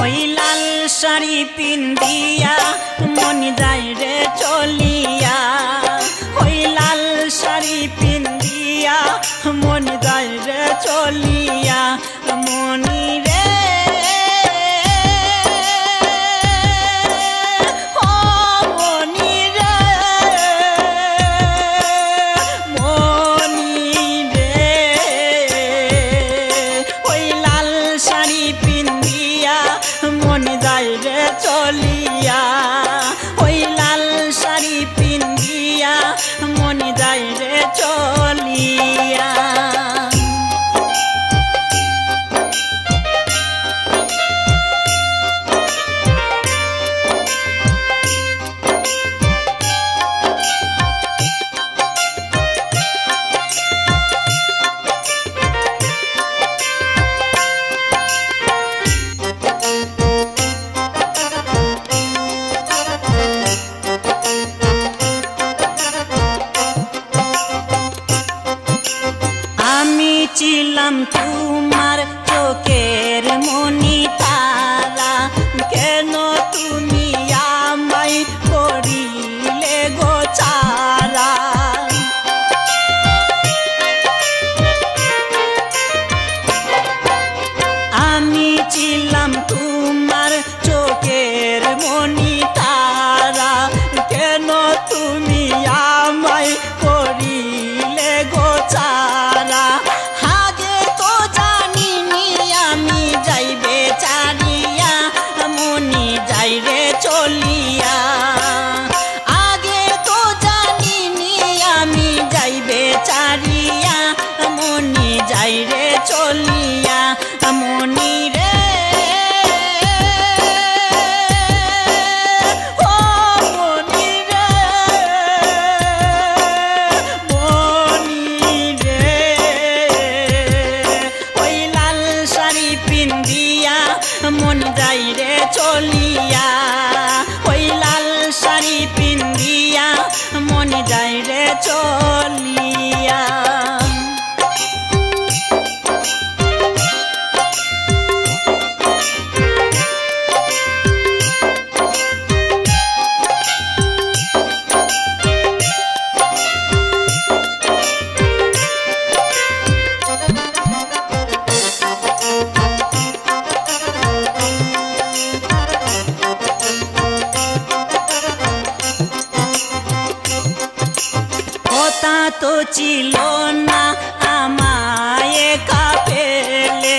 ওই লাল শাড়ি পিন্দিয়া মন যায় রে চলিয়া ওই লাল শাড়ি পিন্দিয়া মন যায় রে চলিয়া মনি রে চলিয়া ওই লাল শাড়ি পিন্দিয়া মন যায় রে চলিয়া ছিলাম তোমার চোখের মনি তারা কেন তুমি আমায় করিলে গো ছাড়া আমি ছিলাম তোমার চোখের মনি তারা কেন তুমি আমায় করিলে গো ছাড়া চলিয়া আগে তো জানিনি আমি যাইবে চারিয়া মনি যাই রে চলিয়া মনি রে ও মনি রে মনি রে ওই লাল শাড়ি পিন্দিয়া মন যাই রে চলিয়া ওই লাল শাড়ি পিন্দিয়া মন যায় রে চলিয়া কথা তো ছিল না আমায় একা ফেলে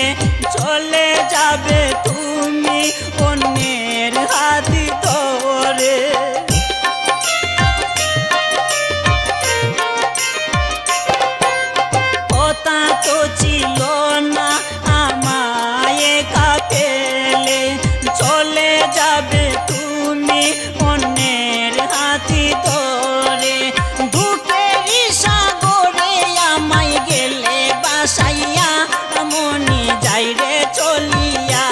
চলে যাবে তুমি অন্যের হাত ধরে কথা তো ছিল না আমায় একা ফেলে চলে যাবে তুমি অন্যের হাত ধরে সাইয়া মনি যাই রে চলিয়া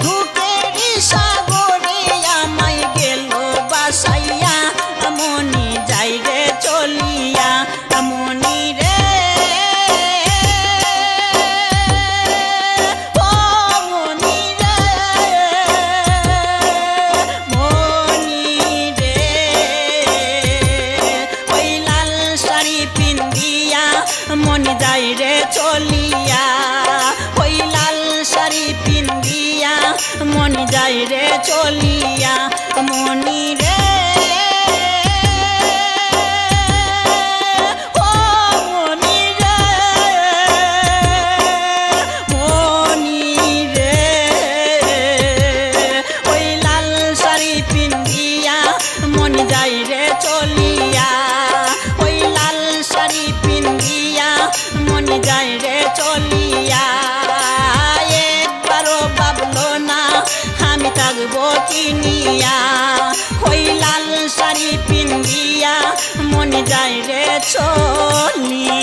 ধুকের সাগরে আমায় গেল বাসাইয়া মনি যাই রে চলিয়া মনি রে ও মনি রে মনি রে ওই লাল শাড়ি পিন্দিয়া মন যায় রে চলিয়া ওই লাল শাড়ি পিন্দিয়া মন যায় রে চলিয়া মনি রে ও মনি রে মনি রে ওই লাল শাড়ি পিন্দিয়া মন যায় রে চলিয়া ওই লাল শাড়ি পিন্দিয়া মন যায় রে চলিয়া একবারও ভাবলো না আমি থাকবো কিনিয়া ওই লাল শাড়ি পিন্দিয়া মন যায় রে চলিয়া।